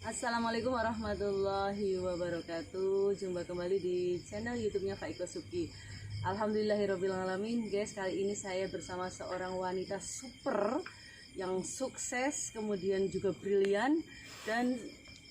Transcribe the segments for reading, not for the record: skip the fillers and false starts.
Assalamualaikum warahmatullahi wabarakatuh. Jumpa kembali di channel YouTube-nya Faiko Suki. Alhamdulillahirobbilalamin, guys. Kali ini saya bersama seorang wanita super yang sukses, kemudian juga brilian dan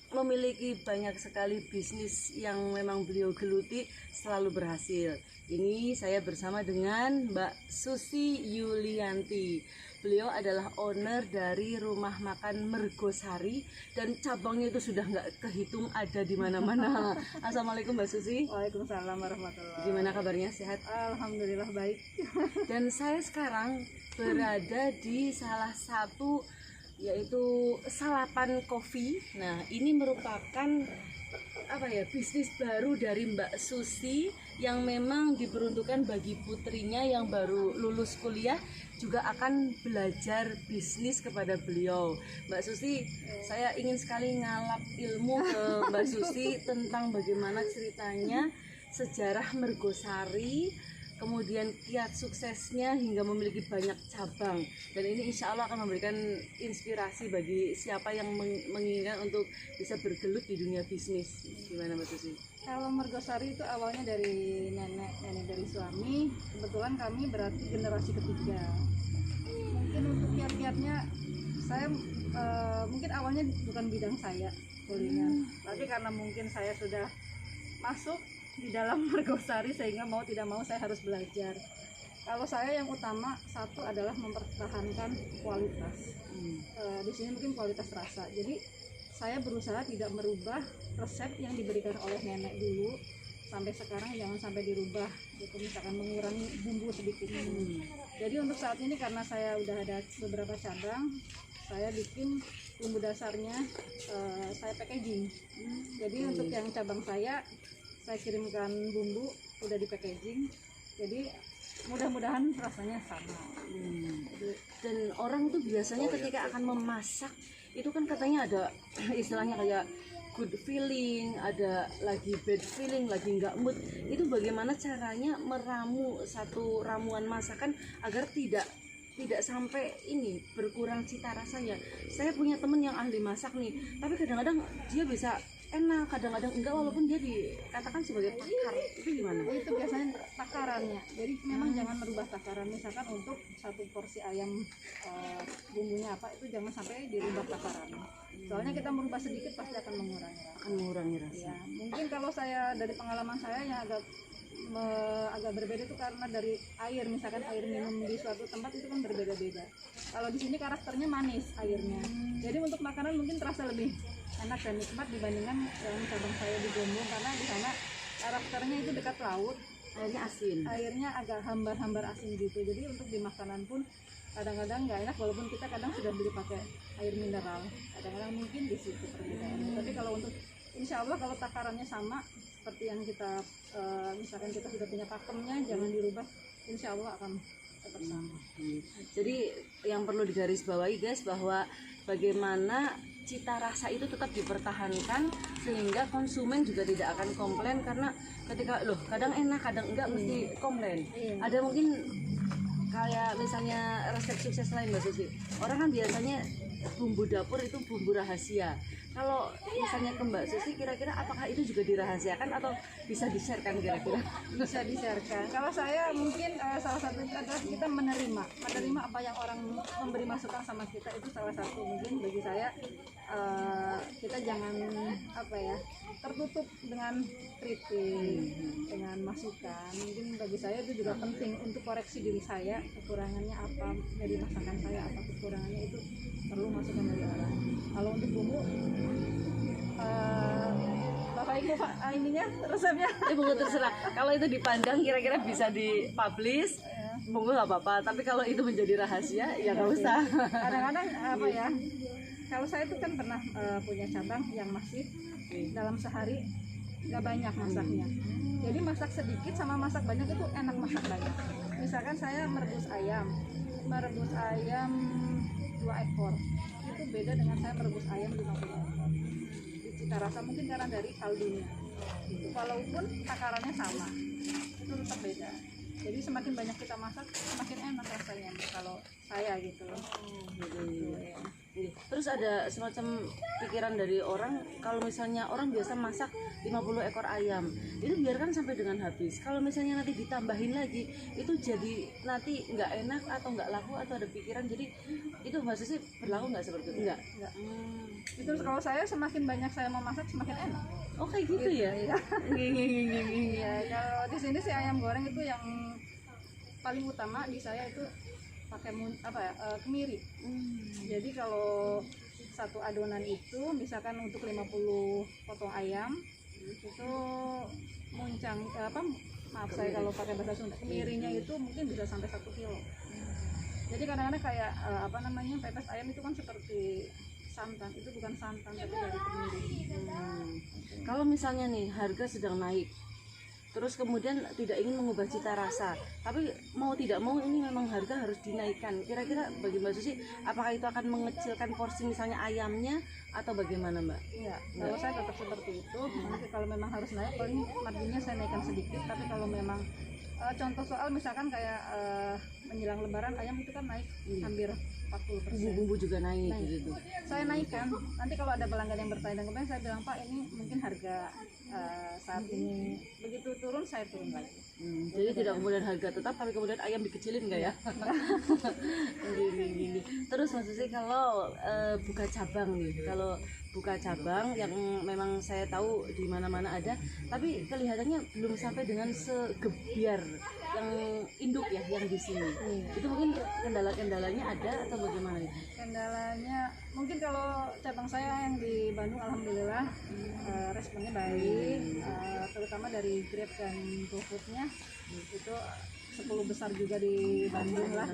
memiliki banyak sekali bisnis yang memang beliau geluti selalu berhasil. Ini saya bersama dengan Mbak Susi Yulianti. Beliau adalah owner dari rumah makan Mergosari dan cabangnya itu sudah nggak kehitung, ada di mana-mana. Assalamualaikum Mbak Susi. Waalaikumsalam warahmatullahi. Gimana kabarnya, sehat? Alhamdulillah baik. Dan saya sekarang berada di salah satu yaitu Salapan Coffee. Nah, ini merupakan bisnis baru dari Mbak Susi yang memang diperuntukkan bagi putrinya yang baru lulus kuliah, juga akan belajar bisnis kepada beliau. Mbak Susi, saya ingin sekali ngalap ilmu ke Mbak Susi tentang bagaimana ceritanya sejarah Mergosari, kemudian kiat suksesnya hingga memiliki banyak cabang. Dan ini insya Allah akan memberikan inspirasi bagi siapa yang menginginkan untuk bisa bergelut di dunia bisnis. Gimana Mbak Susi? Kalau Mergosari itu awalnya dari nenek dari suami. Kebetulan kami berarti generasi ketiga. Mungkin untuk kiat-kiatnya saya mungkin awalnya bukan bidang saya kuliner, tapi karena mungkin saya sudah masuk di dalam Mergosari sehingga mau tidak mau saya harus belajar. Kalau saya yang utama satu adalah mempertahankan kualitas. Di sini mungkin kualitas rasa. Jadi saya berusaha tidak merubah resep yang diberikan oleh nenek dulu sampai sekarang, jangan sampai dirubah. Gitu, misalkan mengurangi bumbu sedikit. Jadi untuk saat ini karena saya udah ada beberapa cabang, saya bikin bumbu dasarnya, saya packaging. Jadi untuk yang cabang saya kirimkan bumbu udah di packaging, jadi mudah-mudahan rasanya sama. Dan orang tuh biasanya ketika akan memasak itu kan katanya ada istilahnya kayak good feeling, ada lagi bad feeling, lagi nggak mood. Itu bagaimana caranya meramu satu ramuan masakan agar tidak sampai ini berkurang cita rasanya. Saya punya temen yang ahli masak nih, tapi kadang-kadang dia bisa enak, kadang-kadang enggak, walaupun dia dikatakan sebagai pakar. Itu gimana? Itu biasanya takarannya. Jadi memang jangan merubah takaran. Misalkan untuk satu porsi ayam bumbunya apa, itu jangan sampai dirubah takarannya. Soalnya kita merubah sedikit pasti akan mengurangi rasa. Ya, mungkin kalau saya dari pengalaman saya yang agak berbeda itu karena dari air, misalkan air minum di suatu tempat itu kan berbeda-beda. Kalau di sini karakternya manis airnya. Jadi untuk makanan mungkin terasa lebih enak dan nikmat dibandingkan yang cabang saya di Gombong, karena di sana karakternya itu dekat laut, Airnya asin. airnya agak hambar-hambar asin gitu. Jadi untuk di makanan pun kadang-kadang nggak enak, walaupun kita kadang sudah beli pakai air mineral. Kadang-kadang mungkin di situ perbedaannya. Tapi kalau untuk insya Allah kalau takarannya sama seperti yang kita misalkan kita sudah punya pakemnya, jangan dirubah, insya Allah akan tetap sama. Jadi yang perlu digarisbawahi guys, bahwa bagaimana cita rasa itu tetap dipertahankan sehingga konsumen juga tidak akan komplain, karena ketika kadang enak kadang enggak mesti komplain. Ada mungkin kayak misalnya resep sukses lain Mbak Susi, orang kan biasanya bumbu dapur itu bumbu rahasia. Kalau misalnya ke Mbak Susi, kira-kira apakah itu juga dirahasiakan atau bisa di-sharekan kira-kira? Bisa di-sharekan. Kalau saya mungkin salah satu adalah kita menerima apa yang orang memberi masukan sama kita, itu salah satu mungkin bagi saya. Kita jangan tertutup dengan kritik, dengan masukan. Mungkin bagi saya itu juga penting untuk koreksi diri saya, kekurangannya apa dari masakan saya, apa kekurangannya, itu perlu masukan dari orang. Kalau untuk bumbu, Bapak Ibu ininya resepnya. Bumbu terserah. Kalau itu dipandang kira-kira bisa dipublish, bumbu nggak apa-apa. Tapi kalau itu menjadi rahasia, ya nggak usah. Kadang-kadang kalau saya itu kan pernah punya cabang yang masih dalam sehari nggak banyak masaknya. Jadi masak sedikit sama masak banyak itu enak masak banyak. Misalkan saya merebus ayam 2 ekor, itu beda dengan saya merebus ayam 50 ekor. Cita rasa mungkin karena dari kaldunya. Walaupun takarannya sama, itu tetap beda. Jadi semakin banyak kita masak semakin enak rasanya kalau saya gitu. Gitu, ya. Terus ada semacam pikiran dari orang, kalau misalnya orang biasa masak 50 ekor ayam, itu biarkan sampai dengan habis. Kalau misalnya nanti ditambahin lagi, itu jadi nanti nggak enak atau nggak laku, atau ada pikiran. Jadi itu Mbak Susi berlaku nggak seperti itu? Nggak. Itu kalau saya semakin banyak saya mau masak semakin enak. Oh kayak gitu ya? Iya. Iya, kalau di sini sih ayam goreng itu yang paling utama di saya itu pakai kemiri. Jadi kalau satu adonan itu misalkan untuk 50 potong ayam itu muncang maaf saya kalau pakai bahasa Sunda, kemirinya itu mungkin bisa sampai 1 kilo. Jadi kadang-kadang kayak pepes ayam itu kan seperti santan, itu bukan santan tapi dari kemiri. Kalau misalnya nih harga sedang naik, terus kemudian tidak ingin mengubah cita rasa, tapi mau tidak mau ini memang harga harus dinaikkan. Kira-kira bagi Mbak Susi, apakah itu akan mengecilkan porsi misalnya ayamnya atau bagaimana Mbak? Iya, kalau saya tetap seperti itu. Nanti kalau memang harus naik, paling marginnya saya naikkan sedikit. Tapi kalau memang contoh soal misalkan kayak menjelang Lebaran ayam itu kan naik hampir 40%. Bumbu-bumbu juga naik gitu. Saya naikkan. Nanti kalau ada pelanggan yang bertanya kemudian saya bilang, Pak ini mungkin harga saat ini, begitu turun saya turun lagi. Jadi tidak kemudian harga tetap, tapi kemudian ayam dikecilin nggak ya? Gini. Terus maksudnya kalau buka cabang nih, kalau buka cabang yang memang saya tahu di mana-mana ada, tapi kelihatannya belum sampai dengan segebiar yang induk ya, yang di sini. Itu mungkin kendala-kendalanya ada atau bagaimana itu? Kendalanya mungkin kalau cabang saya yang di Bandung alhamdulillah responnya baik, terutama dari Grab dan GoFoodnya itu 10 besar juga di Bandung lah.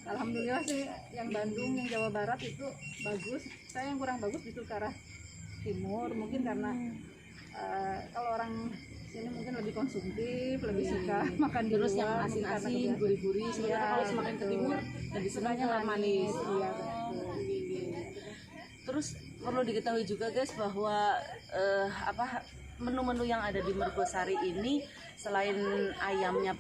Alhamdulillah sih yang Bandung, yang Jawa Barat itu bagus. Saya yang kurang bagus itu ke arah timur, mungkin karena kalau orang sini mungkin lebih konsumtif, lebih suka makan di Terus luar, yang mungkin karena asin-asin, kebiasaan. gurih-gurih, sementara Iya, kalau semakin ke betul. timur lebih sukanya manis. Iya, betul. Terus perlu diketahui juga guys bahwa menu-menu yang ada di Mergosari ini selain ayamnya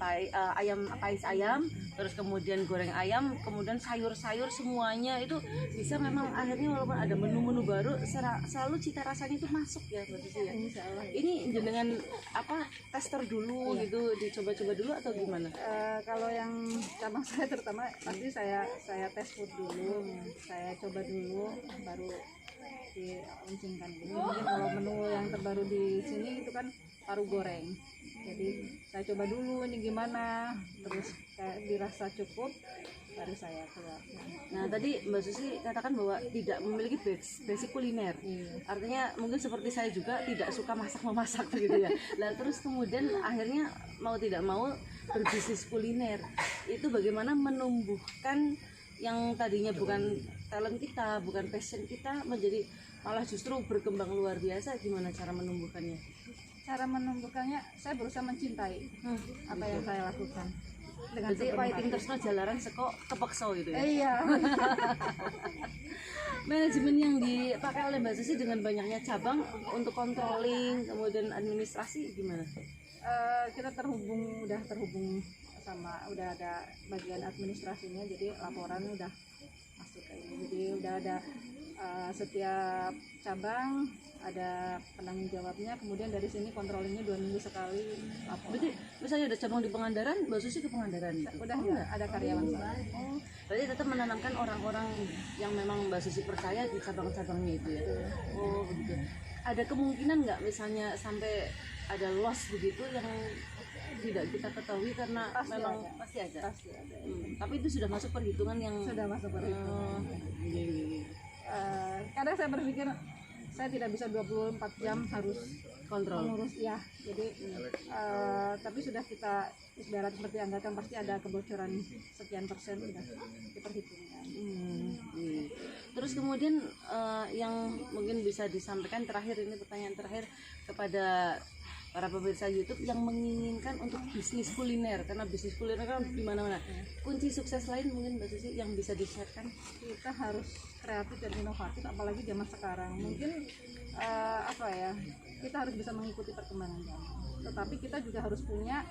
ayam pais ayam, terus kemudian goreng ayam, kemudian sayur-sayur semuanya itu bisa memang akhirnya walaupun ada menu-menu baru selalu cita rasanya itu masuk ya Mbak Susi ya. Insyaallah. Ini jenengan tester dulu gitu, dicoba-coba dulu atau gimana? Kalau yang cabang saya terutama pasti saya tes food dulu, saya coba dulu baru diluncurkan gitu. Mungkin kalau menu yang terbaru di sini itu kan paru goreng, jadi saya coba dulu ini gimana, terus kayak dirasa cukup baru saya keluar. Nah tadi Mbak Susi katakan bahwa tidak memiliki basic kuliner. Artinya mungkin seperti saya juga tidak suka memasak gitu ya. Nah terus kemudian akhirnya mau tidak mau berbisnis kuliner. Itu bagaimana menumbuhkan yang tadinya bukan talent kita, bukan passion kita, menjadi malah justru berkembang luar biasa. Gimana cara menumbuhkannya? Cara menumbuhkannya saya berusaha mencintai apa yang saya lakukan. Berarti writing terus jalaran seko kepeksa gitu ya? Iya. Manajemen yang dipakai oleh Mbak Susi dengan banyaknya cabang untuk controlling kemudian administrasi gimana? Kita udah terhubung sama, udah ada bagian administrasinya, jadi laporan udah masuk kayak ini. Jadi udah ada setiap cabang ada penanggung jawabnya, kemudian dari sini kontrolingnya 2 minggu sekali lapor. Berarti misalnya ada cabang di Pangandaran, Mbak Susi ke Pangandaran gitu? Udah enggak ada karyawan saya. Oh, berarti tetap menanamkan orang-orang yang memang Mbak Susi percaya di cabang-cabangnya itu ya? Oh begitu. Ada kemungkinan nggak misalnya sampai ada loss begitu yang tidak kita ketahui karena Pasti memang ada. pasti ada. Pasti ada. Tapi itu sudah masuk perhitungan yang Sudah masuk perhitungan. Gini. Kadang saya berpikir saya tidak bisa 24 jam harus Kontrol. mengurus ya, jadi tapi sudah kita ibarat seperti anggakan pasti ada kebocoran sekian persen sudah diperhitungkan. Terus kemudian yang mungkin bisa disampaikan terakhir, ini pertanyaan terakhir kepada para pemirsa YouTube yang menginginkan untuk bisnis kuliner, karena bisnis kuliner kan di mana-mana. Kunci sukses lain mungkin Mbak Susi yang bisa di-share-kan? Kita harus kreatif dan inovatif, apalagi zaman sekarang. Mungkin kita harus bisa mengikuti perkembangan zaman, tetapi kita juga harus punya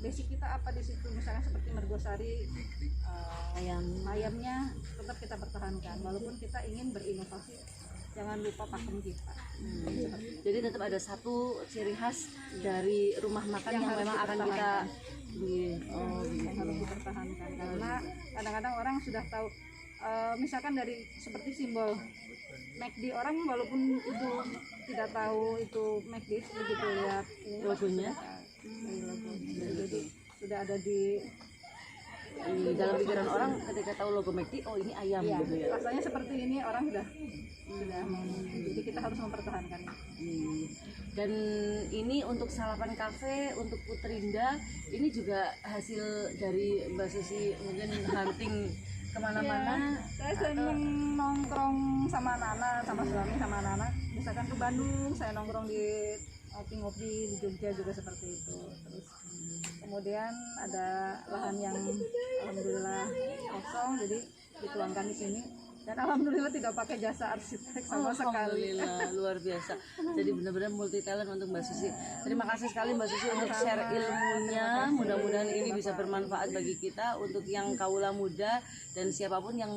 basic kita apa di situ, misalnya seperti mergosari, ayamnya tetap kita pertahankan walaupun kita ingin berinovasi, jangan lupa pakem kita. Jadi tetap ada satu ciri khas dari rumah makan yang harus memang akan kita dipertahankan. gitu. Yang harus dipertahankan karena kadang-kadang orang sudah tahu, misalkan dari seperti simbol McD, orang walaupun itu tidak tahu itu McD, begitu lihat ini Logonya. dari logonya. Jadi sudah ada di Dalam pikiran orang ketika tahu logo McD, oh ini ayam ya, gitu ya. rasanya seperti ini, orang sudah jadi kita harus mempertahankan. Dan ini untuk Salapan Cafe, untuk Putrinda, ini juga hasil dari Mbak Susi mungkin hunting kemana-mana. Saya seneng nongkrong sama Nana, sama suami, sama Nana. Misalkan ke Bandung, saya nongkrong di ngopi-ngopi, di Jogja juga seperti itu. Terus kemudian ada lahan yang alhamdulillah kosong, jadi dituangkan di sini. Dan alhamdulillah tidak pakai jasa arsitek sama sekali. Alhamdulillah, luar biasa. Jadi benar-benar multi talent untuk Mbak Susi. Terima kasih sekali Mbak Susi untuk share ilmunya. Mudah-mudahan ini bisa bermanfaat bagi kita, untuk yang kaula muda dan siapapun yang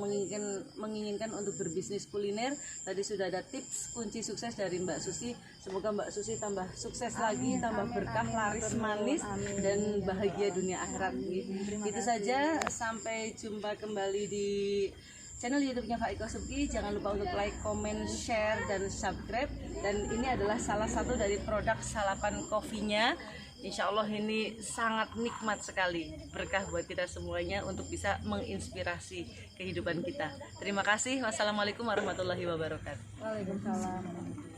menginginkan untuk berbisnis kuliner. Tadi sudah ada tips kunci sukses dari Mbak Susi. Semoga Mbak Susi tambah sukses lagi, tambah berkah, laris manis, dan bahagia dunia akhirat. Itu saja, sampai jumpa kembali di channel YouTube-nya Kak Iko Subki. Jangan lupa untuk like, comment, share, dan subscribe. Dan ini adalah salah satu dari produk Salapan Coffee-nya. Insya Allah ini sangat nikmat sekali, berkah buat kita semuanya untuk bisa menginspirasi kehidupan kita. Terima kasih. Wassalamualaikum warahmatullahi wabarakatuh. Waalaikumsalam.